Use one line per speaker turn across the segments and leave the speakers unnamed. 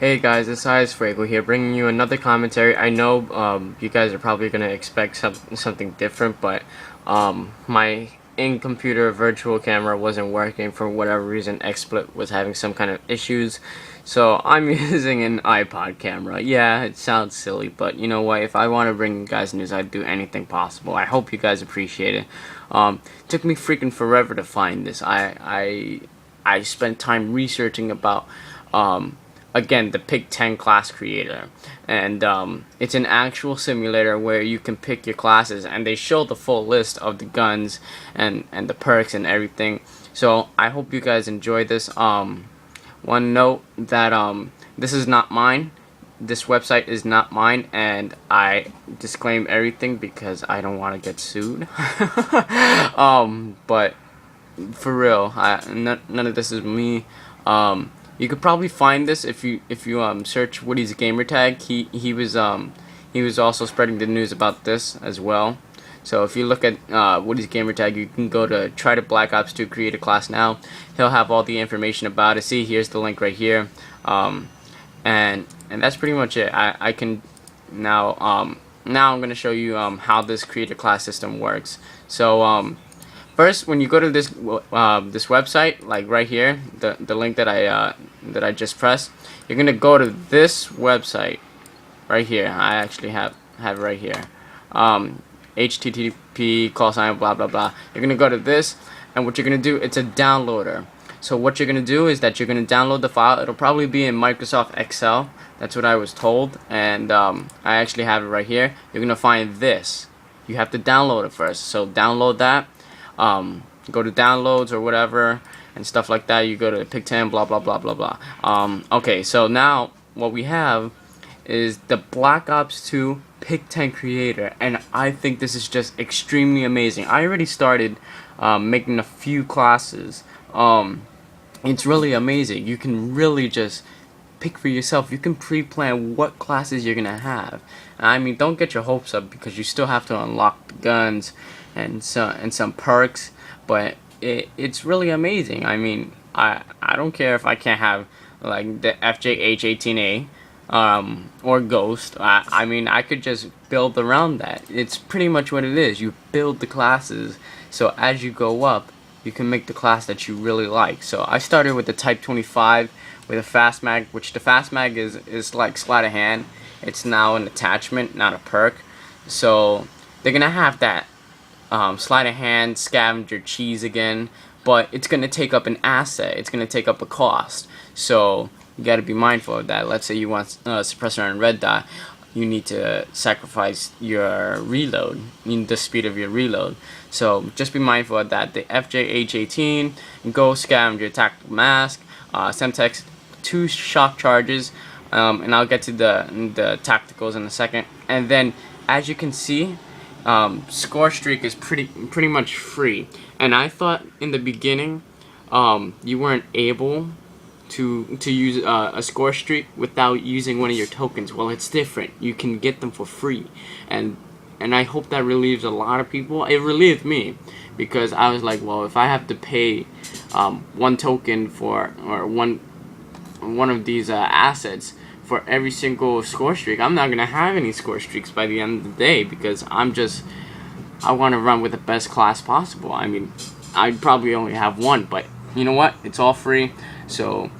Hey guys, it's Ice Frago here, bringing you another commentary. I know you guys are probably gonna expect something different, but my in-computer virtual camera wasn't working for whatever reason. XSplit was having some kind of issues, so I'm using an iPod camera. Yeah, it sounds silly, but you know what? If I want to bring you guys news, I'd do anything possible. I hope you guys appreciate it. Took me freaking forever to find this. I spent time researching about again, the Pick 10 class creator, and it's an actual simulator where you can pick your classes, and they show the full list of the guns and the perks and everything. So I hope you guys enjoy this. One note that this is not mine. This website is not mine, and I disclaim everything because I don't want to get sued. But for real, none of this is me. You could probably find this if you search Woody's gamertag. He was also spreading the news about this as well. So if you look at Woody's gamertag, you can go to try to Black Ops 2 create a class now. He'll have all the information about it. See, here's the link right here. And that's pretty much it. I can now now I'm gonna show you how this create a class system works. So first, when you go to this this website, like right here, the link that I just pressed, you're gonna go to this website right here. I actually have it right here. HTTP blah blah blah. You're gonna go to this, and what you're gonna do, it's a downloader. So what you're gonna do is that you're gonna download the file. It'll probably be in Microsoft Excel. That's what I was told, and I actually have it right here. You're gonna find this. You have to download it first. So download that. Go to downloads or whatever and stuff like that. You go to Pick 10, blah blah blah blah blah. Okay, so now what we have is the Black Ops 2 Pick 10 creator, and I think this is just extremely amazing. I already started making a few classes. It's really amazing. You can really just pick for yourself. You can pre-plan what classes you're gonna have. I mean, don't get your hopes up because you still have to unlock the guns and some perks, but it's really amazing. I mean, I don't care if I can't have like the FJH-18A or Ghost. I mean, I could just build around that. It's pretty much what it is. You build the classes, so as you go up, you can make the class that you really like. So I started with the Type 25 with a fast mag, which the fast mag is like sleight of hand. It's now an attachment, not a perk. So they're gonna have that sleight of hand, scavenger cheese again, but it's gonna take up an asset. It's gonna take up a cost. So you gotta be mindful of that. Let's say you want suppressor and red dot. You need to sacrifice your reload, the speed of your reload. So just be mindful of that. The FJH-18, Ghost, Scavenger, Tactical Mask, Semtex, 2 shock charges, and I'll get to the tacticals in a second. And then, as you can see, score streak is pretty much free. And I thought in the beginning, you weren't able to use a score streak without using one of your tokens. Well, it's different. You can get them for free, and I hope that relieves a lot of people. It relieved me because I was like, well, if I have to pay one token for or one of these assets for every single score streak, I'm not gonna have any score streaks by the end of the day because I want to run with the best class possible. I mean, I'd probably only have one, but you know what? It's all free, so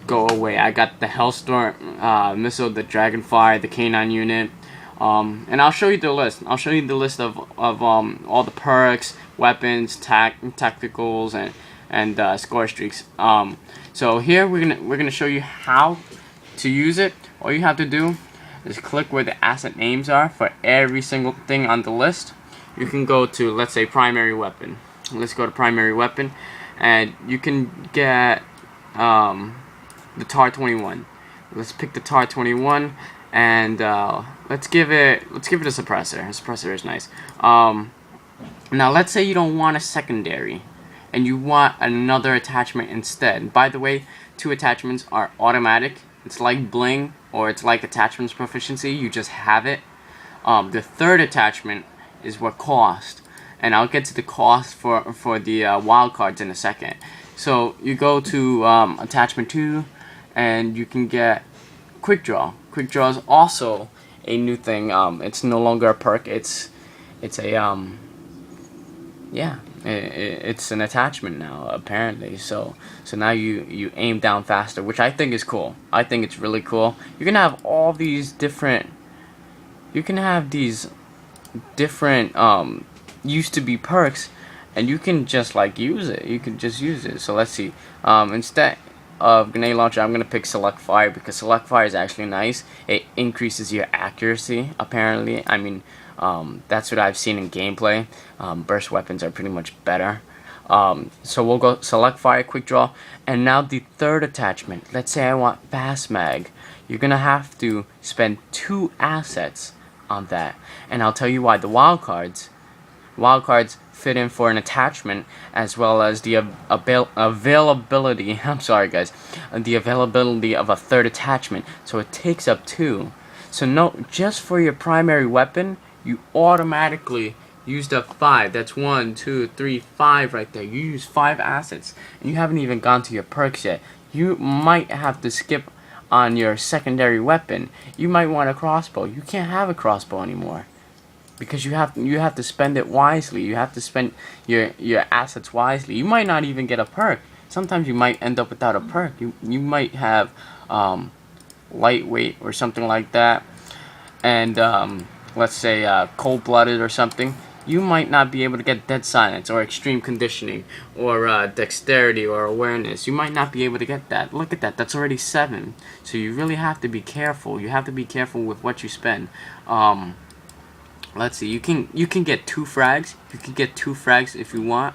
go away. I got the Hellstorm missile, the Dragonfire, the K9 unit, and I'll show you the list. I'll show you the list of all the perks, weapons, tacticals, and score streaks. So here we're gonna show you how to use it. All you have to do is click where the asset names are for every single thing on the list. You can go to, let's say, primary weapon. Let's go to primary weapon, and you can get the TAR-21. Let's pick the TAR-21, and let's give it a suppressor. A suppressor is nice. Now let's say you don't want a secondary, and you want another attachment instead. By the way, 2 attachments are automatic. It's like bling, or it's like attachments proficiency. You just have it. The 3rd attachment is what cost, and I'll get to the cost for the wildcards in a second. So you go to attachment 2, and you can get Quick Draw. Quick Draw is also a new thing. It's no longer a perk. It's a yeah, it's an attachment now apparently. So now you aim down faster, which I think is cool. I think it's really cool. You can have all these different. You can have these different used to be perks, and you can just like use it. You can just use it. So let's see. Instead of grenade launcher, I'm gonna pick select fire because select fire is actually nice. It increases your accuracy apparently. I mean, that's what I've seen in gameplay. Burst weapons are pretty much better. So we'll go select fire, quick draw, and now the third attachment. Let's say I want fast mag. You're gonna have to spend 2 assets on that, and I'll tell you why. The wild cards fit in for an attachment as well as the availability. I'm sorry guys, the availability of a third attachment. So it takes up 2. So no, just for your primary weapon, you automatically used up 5. That's 1, 2, 3, 5 right there. You use 5 assets, and you haven't even gone to your perks yet. You might have to skip on your secondary weapon. You might want a crossbow. You can't have a crossbow anymore because you have to spend it wisely. You have to spend your assets wisely. You might not even get a perk. Sometimes you might end up without a perk. You might have lightweight or something like that, and let's say cold-blooded or something. You might not be able to get dead silence or extreme conditioning or dexterity or awareness. You might not be able to get that. Look at that. That's already 7. So you really have to be careful. You have to be careful with what you spend. Let's see. You can get 2 frags. You can get 2 frags if you want.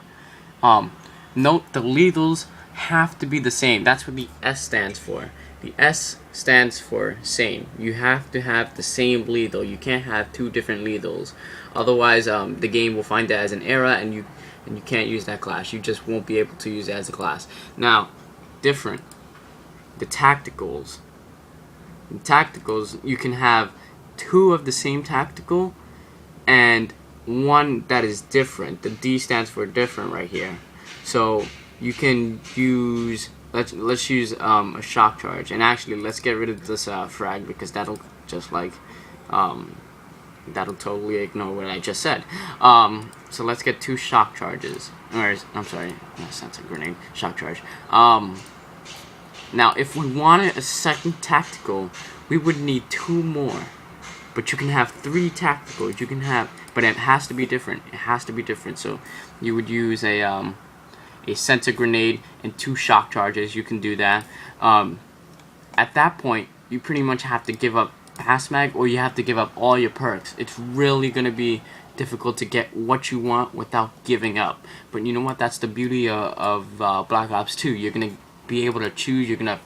Note the lethals have to be the same. That's what the S stands for. The S stands for same. You have to have the same lethal. You can't have 2 different lethals. Otherwise, the game will find that as an error, and you can't use that class. You just won't be able to use it as a class. Now, different. The tacticals. In tacticals, you can have 2 of the same tactical, and 1 that is different. The D stands for different right here. So you can use. Let's use a shock charge, and actually let's get rid of this frag because that'll just like that'll totally ignore what I just said. So let's get 2 shock charges. Or I'm sorry, that's a grenade. Shock charge. Now if we wanted a second tactical, we would need 2 more. But you can have 3 tacticals. You can have, but it has to be different. It has to be different. So you would use a sensor grenade and 2 shock charges. You can do that. At that point, you pretty much have to give up fast mag, or you have to give up all your perks. It's really gonna be difficult to get what you want without giving up. But you know what? That's the beauty of Black Ops 2. You're gonna be able to choose. You're gonna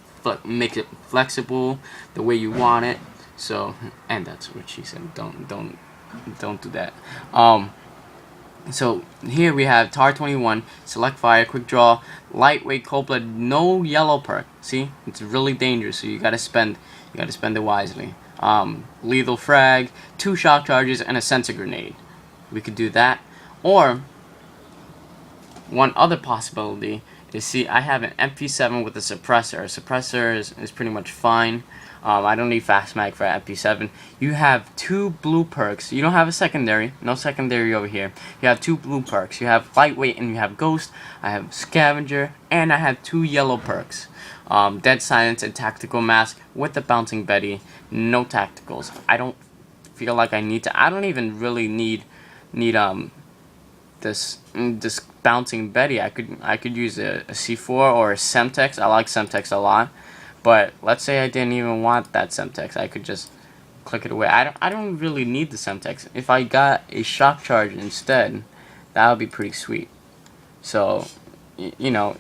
make it flexible the way you want it. So, and that's what she said. Don't do that. So here we have TAR 21, select fire, quick draw, lightweight, cold blood, no yellow perk. See, it's really dangerous. So you gotta spend it wisely. Lethal frag, 2 shock charges, and a sensor grenade. We could do that. Or one other possibility is, see, I have an MP7 with a suppressor. A suppressor is pretty much fine. I don't need fast mag for MP7. You have 2 blue perks. You don't have a secondary. No secondary over here. You have 2 blue perks. You have lightweight and you have ghost. I have scavenger, and I have 2 yellow perks. Dead silence and tactical mask with the bouncing Betty. No tacticals. I don't feel like I need to. I don't even really need this bouncing Betty. I could use a C4 or a Semtex. I like Semtex a lot. But let's say I didn't even want that Semtex. I could just click it away. I don't really need the Semtex. If I got a shock charge instead, that would be pretty sweet. So, you know,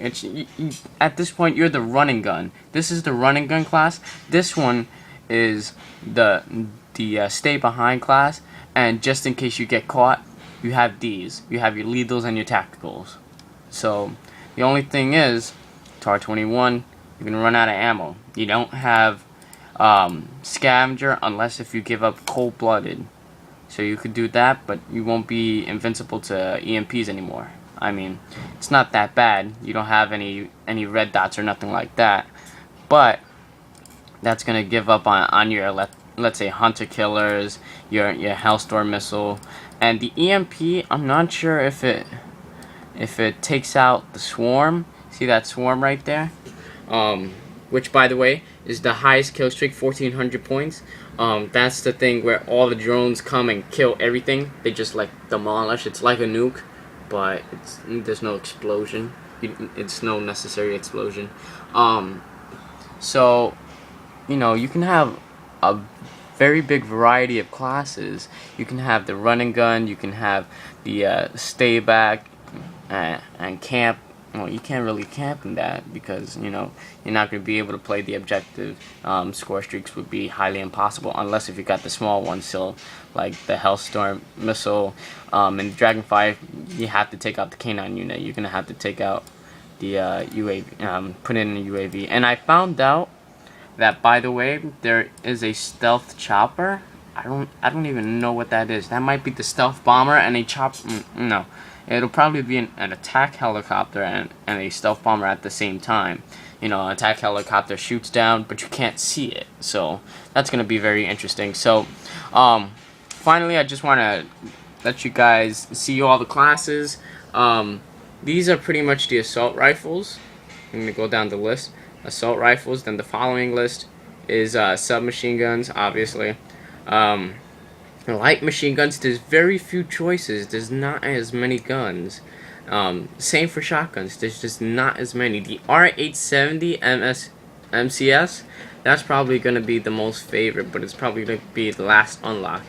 at this point you're the running gun. This is the running gun class. This one is the stay behind class. And just in case you get caught, you have these. You have your lethals and your tacticals. So the only thing is, TAR 21. You're gonna run out of ammo. You don't have scavenger unless if you give up cold-blooded. So you could do that, but you won't be invincible to EMPs anymore. I mean, it's not that bad. You don't have any red dots or nothing like that. But that's gonna give up on your let's say hunter killers, your Hellstorm missile, and the EMP. I'm not sure if it takes out the swarm. See that swarm right there? Which by the way is the highest kill streak, 1,400 points. That's the thing where all the drones come and kill everything. They just like demolish. It's like a nuke, but there's no explosion. It's no necessary explosion. So you know, you can have a very big variety of classes. You can have the run and gun. You can have the stay back and camp. Well, you can't really camp in that because, you know, you're not going to be able to play the objective. Score streaks would be highly impossible unless if you got the small ones. So, like the Hellstorm missile and Dragonfire, you have to take out the K9 unit. You're going to have to take out the UAV, put in a UAV. And I found out that, by the way, there is a stealth chopper. I don't even know what that is. That might be the stealth bomber and a no. It'll probably be an attack helicopter and a stealth bomber at the same time. You know, an attack helicopter shoots down, but you can't see it. So that's going to be very interesting. So finally, I just want to let you guys see all the classes. These are pretty much the assault rifles. I'm going to go down the list. Assault rifles. Then the following list is submachine guns, obviously. Light machine guns, there's very few choices. There's not as many guns. Same for shotguns. There's just not as many. The R870 MCS, that's probably going to be the most favorite, but it's probably going to be the last unlock.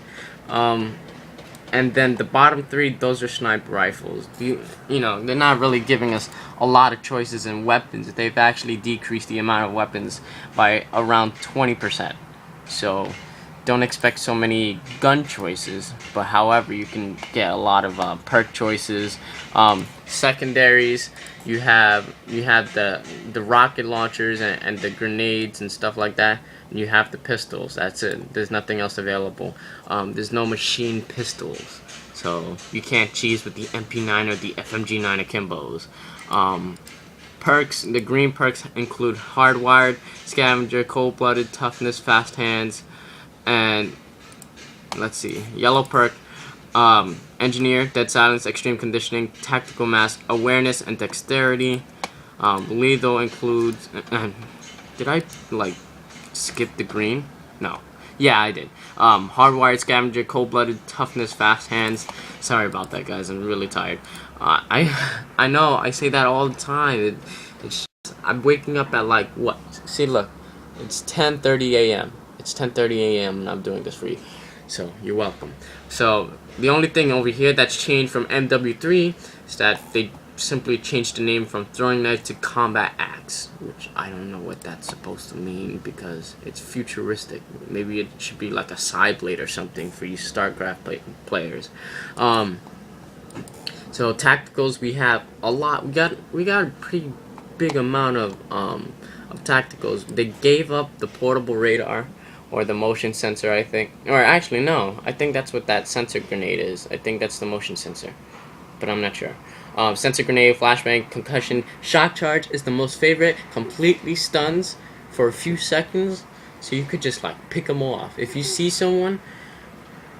And then the bottom three, those are sniper rifles. You know, they're not really giving us a lot of choices in weapons. They've actually decreased the amount of weapons by around 20%. So don't expect so many gun choices, but however, you can get a lot of perk choices. Secondaries, you have the rocket launchers and the grenades and stuff like that. And you have the pistols. That's it. There's nothing else available. There's no machine pistols, so you can't cheese with the MP9 or the FMG9 Akimbos. Perks, the green perks include hardwired, scavenger, cold-blooded, toughness, fast hands. And let's see, yellow perk, engineer, dead silence, extreme conditioning, tactical mask, awareness, and dexterity. Lethal includes. Did I like skip the green? No. Yeah, I did. Hardwired, scavenger, cold-blooded, toughness, fast hands. Sorry about that, guys. I'm really tired. I know I say that all the time. I'm waking up at like what? See, look, it's 10:30 a.m. It's 10:30 a.m. and I'm doing this for you, so you're welcome. So the only thing over here that's changed from MW3 is that they simply changed the name from throwing knife to combat axe, which I don't know what that's supposed to mean because it's futuristic. Maybe it should be like a side blade or something for you StarCraft players. So tacticals, we have a lot. We got a pretty big amount of tacticals. They gave up the portable radar or the motion sensor, I think. Or actually, no. I think that's what that sensor grenade is. I think that's the motion sensor, but I'm not sure. Sensor grenade, flashbang, concussion, shock charge is the most favorite. Completely stuns for a few seconds, so you could just like pick them off. If you see someone,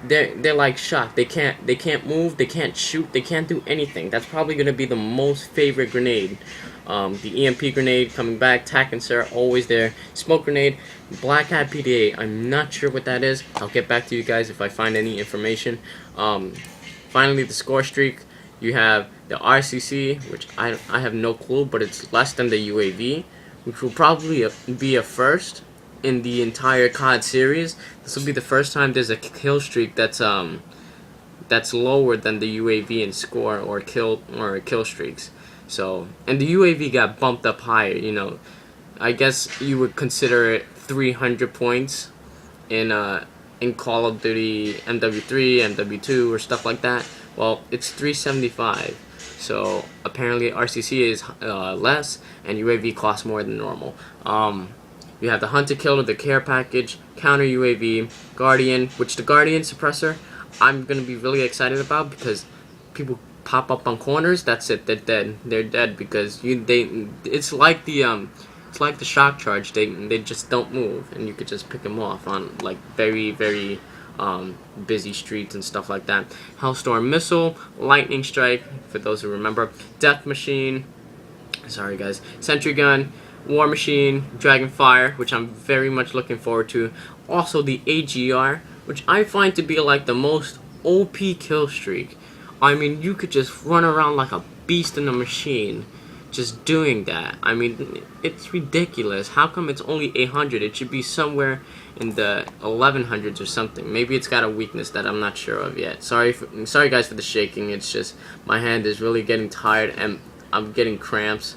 they're like shocked. They can't move. They can't shoot. They can't do anything. That's probably gonna be the most favorite grenade. The EMP grenade coming back. Tac and Sir always there. Smoke grenade. Black Hat PDA. I'm not sure what that is. I'll get back to you guys if I find any information. Finally, the score streak. You have the RCC, which I have no clue, but it's less than the UAV, which will probably be a first in the entire COD series. This will be the first time there's a kill streak that's lower than the UAV in score or kill streaks. So, and the UAV got bumped up higher. You know, I guess you would consider it 300 points in Call of Duty MW3, MW2, or stuff like that. Well, it's 375. So apparently RCC is less, and UAV costs more than normal. You have the Hunter Killer, the care package, counter UAV, Guardian, which the Guardian suppressor I'm gonna be really excited about because people pop up on corners. That's it. They're dead. They're dead because it's like the it's like the shock charge. They just don't move, and you could just pick them off on like very busy streets and stuff like that. Hellstorm Missile, Lightning Strike, for those who remember, Death Machine, sorry guys, Sentry Gun, War Machine, Dragon Fire, which I'm very much looking forward to. Also the AGR, which I find to be like the most OP kill streak. I mean, you could just run around like a beast in a machine just doing that. I mean, it's ridiculous. How come it's only 800? It should be somewhere in the 1100s or something. Maybe it's got a weakness that I'm not sure of yet. Sorry guys for the shaking. It's just my hand is really getting tired and I'm getting cramps.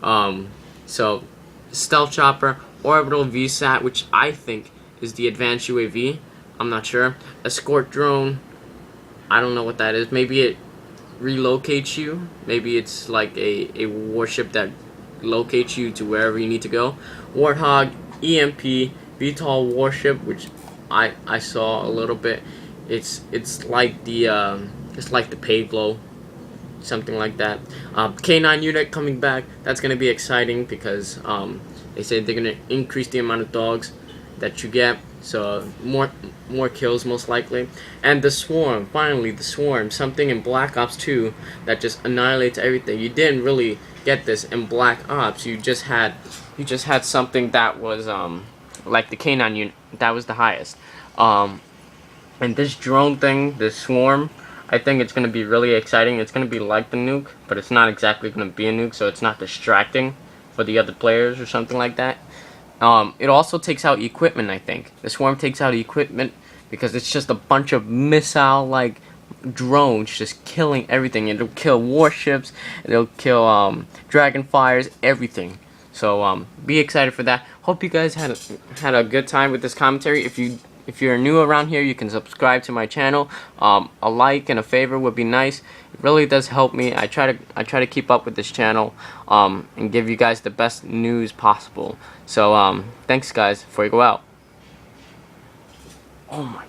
So Stealth Chopper, Orbital VSAT, which I think is the advanced UAV. I'm not sure. Escort Drone, I don't know what that is. Maybe it relocates you. Maybe it's like a warship that locates you to wherever you need to go. Warthog, EMP, VTOL warship, which I saw a little bit. It's like the Pavlo, something like that. K9 unit coming back. That's gonna be exciting because they said they're gonna increase the amount of dogs that you get, so more kills most likely. And the Swarm, finally the Swarm, something in Black Ops 2 that just annihilates everything. You didn't really get this in Black Ops. You just had something that was like the K9 unit, that was the highest. And this drone thing, this Swarm, I think it's gonna be really exciting. It's gonna be like the nuke, but it's not exactly gonna be a nuke, so it's not distracting for the other players or something like that. It also takes out equipment, I think. The Swarm takes out equipment because it's just a bunch of missile-like drones just killing everything. It'll kill warships, it'll kill dragon fires, everything. So be excited for that. Hope you guys had a good time with this commentary. If you're new around here, you can subscribe to my channel. A like and a favor would be nice. It really does help me. I try to keep up with this channel and give you guys the best news possible. So thanks guys before you go out. Oh my